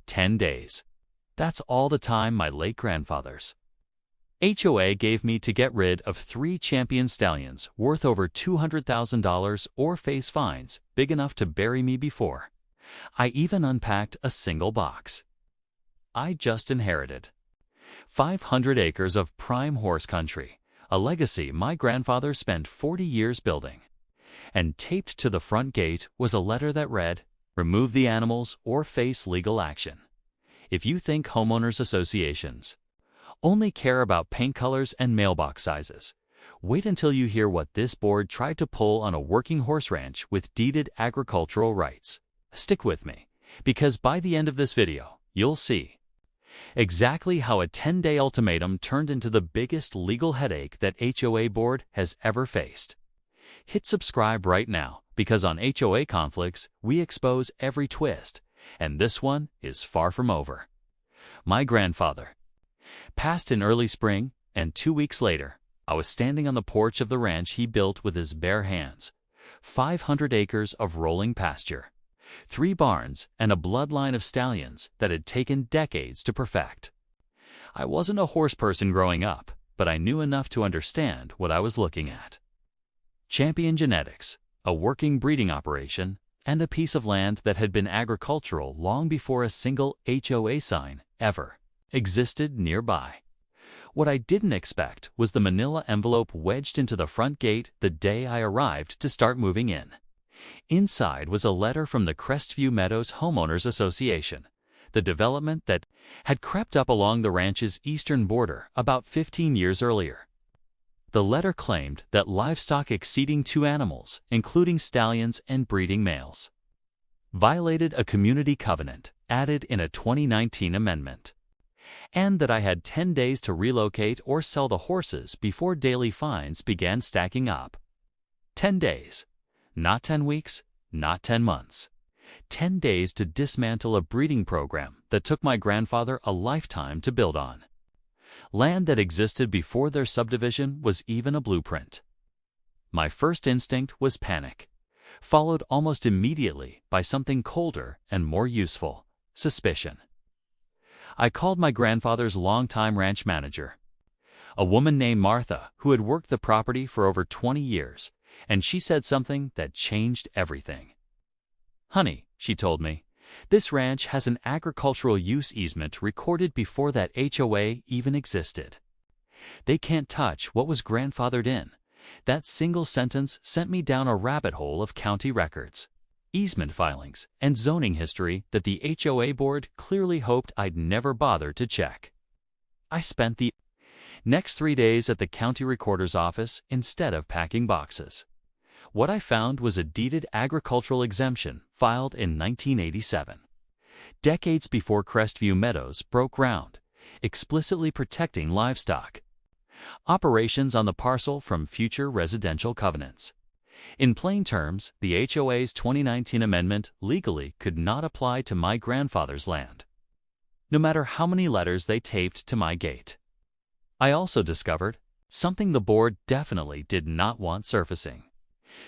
10 days. That's all the time my late grandfather's HOA gave me to get rid of 3 champion stallions worth over $200,000 or face fines big enough to bury me before I even unpacked a single box. I just inherited 500 acres of prime horse country, a legacy my grandfather spent 40 years building. And taped to the front gate was a letter that read, "Remove the animals or face legal action." If you think homeowners associations only care about paint colors and mailbox sizes, wait until you hear what this board tried to pull on a working horse ranch with deeded agricultural rights. Stick with me, because by the end of this video, you'll see exactly how a 10-day ultimatum turned into the biggest legal headache that HOA board has ever faced. Hit subscribe right now, because on HOA conflicts, we expose every twist, and this one is far from over. My grandfather passed in early spring, and 2 weeks later, I was standing on the porch of the ranch he built with his bare hands. 500 acres of rolling pasture, 3 barns, and a bloodline of stallions that had taken decades to perfect. I wasn't a horse person growing up, but I knew enough to understand what I was looking at. Champion genetics, a working breeding operation, and a piece of land that had been agricultural long before a single HOA sign ever existed nearby. What I didn't expect was the manila envelope wedged into the front gate the day I arrived to start moving in. Inside was a letter from the Crestview Meadows Homeowners Association, the development that had crept up along the ranch's eastern border about 15 years earlier. The letter claimed that livestock exceeding 2 animals, including stallions and breeding males, violated a community covenant added in a 2019 amendment, and that I had 10 days to relocate or sell the horses before daily fines began stacking up. 10 days. Not 10 weeks, not 10 months. 10 days to dismantle a breeding program that took my grandfather a lifetime to build on. Land that existed before their subdivision was even a blueprint. My first instinct was panic, followed almost immediately by something colder and more useful: suspicion. I called my grandfather's longtime ranch manager, a woman named Martha who had worked the property for over 20 years, and she said something that changed everything. "Honey," she told me, "this ranch has an agricultural use easement recorded before that HOA even existed. They can't touch what was grandfathered in." That single sentence sent me down a rabbit hole of county records, easement filings, and zoning history that the HOA board clearly hoped I'd never bother to check. I spent the next 3 days at the county recorder's office instead of packing boxes. What I found was a deeded agricultural exemption filed in 1987, decades before Crestview Meadows broke ground, explicitly protecting livestock operations on the parcel from future residential covenants. In plain terms, the HOA's 2019 amendment legally could not apply to my grandfather's land, no matter how many letters they taped to my gate. I also discovered something the board definitely did not want surfacing.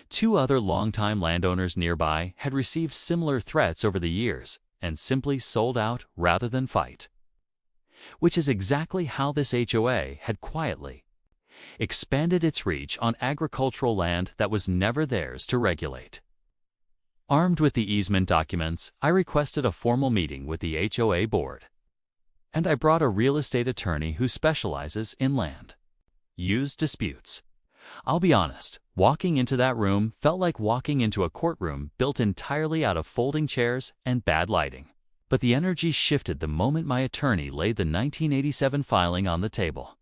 2 other longtime landowners nearby had received similar threats over the years and simply sold out rather than fight, which is exactly how this HOA had quietly expanded its reach on agricultural land that was never theirs to regulate. Armed with the easement documents, I requested a formal meeting with the HOA board, and I brought a real estate attorney who specializes in land use disputes. I'll be honest, walking into that room felt like walking into a courtroom built entirely out of folding chairs and bad lighting. But the energy shifted the moment my attorney laid the 1987 filing on the table.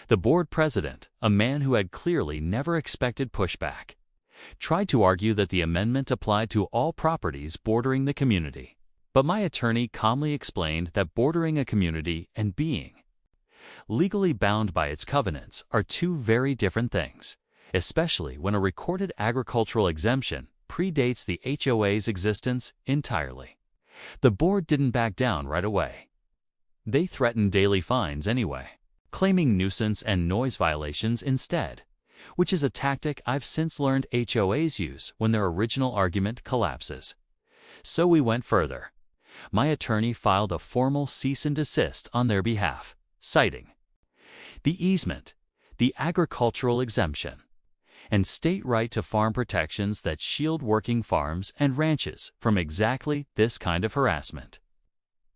The board president, a man who had clearly never expected pushback, tried to argue that the amendment applied to all properties bordering the community. But my attorney calmly explained that bordering a community and being legally bound by its covenants are 2 very different things, especially when a recorded agricultural exemption predates the HOA's existence entirely. The board didn't back down right away. They threatened daily fines anyway, claiming nuisance and noise violations instead, which is a tactic I've since learned HOAs use when their original argument collapses. So we went further. My attorney filed a formal cease and desist on their behalf, citing the easement, the agricultural exemption, and state right to farm protections that shield working farms and ranches from exactly this kind of harassment.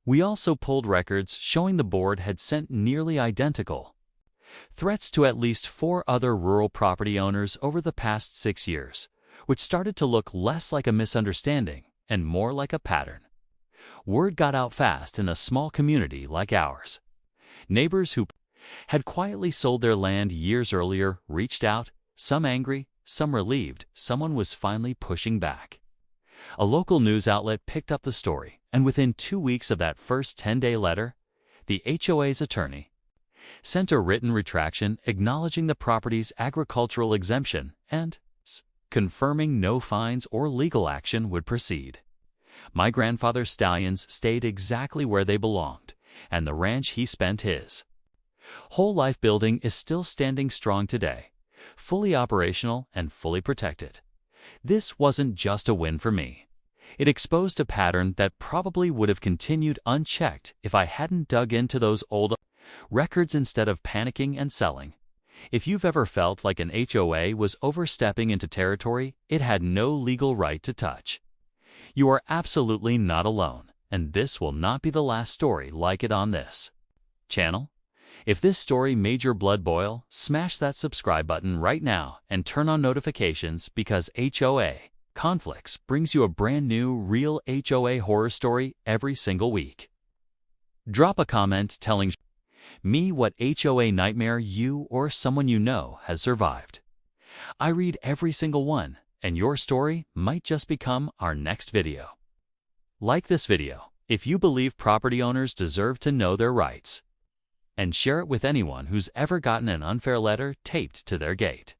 We also pulled records showing the board had sent nearly identical threats to at least 4 other rural property owners over the past 6 years, which started to look less like a misunderstanding and more like a pattern. Word got out fast in a small community like ours. Neighbors who had quietly sold their land years earlier reached out, some angry, some relieved someone was finally pushing back. A local news outlet picked up the story, and within 2 weeks of that first 10-day letter, the HOA's attorney sent a written retraction acknowledging the property's agricultural exemption and confirming no fines or legal action would proceed. My grandfather's stallions stayed exactly where they belonged, and the ranch he spent his whole life building is still standing strong today, fully operational and fully protected. This wasn't just a win for me. It exposed a pattern that probably would have continued unchecked if I hadn't dug into those old records instead of panicking and selling. If you've ever felt like an HOA was overstepping into territory it had no legal right to touch, you are absolutely not alone, and this will not be the last story like it on this channel. If this story made your blood boil, smash that subscribe button right now and turn on notifications, because HOA Conflicts brings you a brand new real HOA horror story every single week. Drop a comment telling me what HOA nightmare you or someone you know has survived. I read every single one, and your story might just become our next video. Like this video if you believe property owners deserve to know their rights, and share it with anyone who's ever gotten an unfair letter taped to their gate.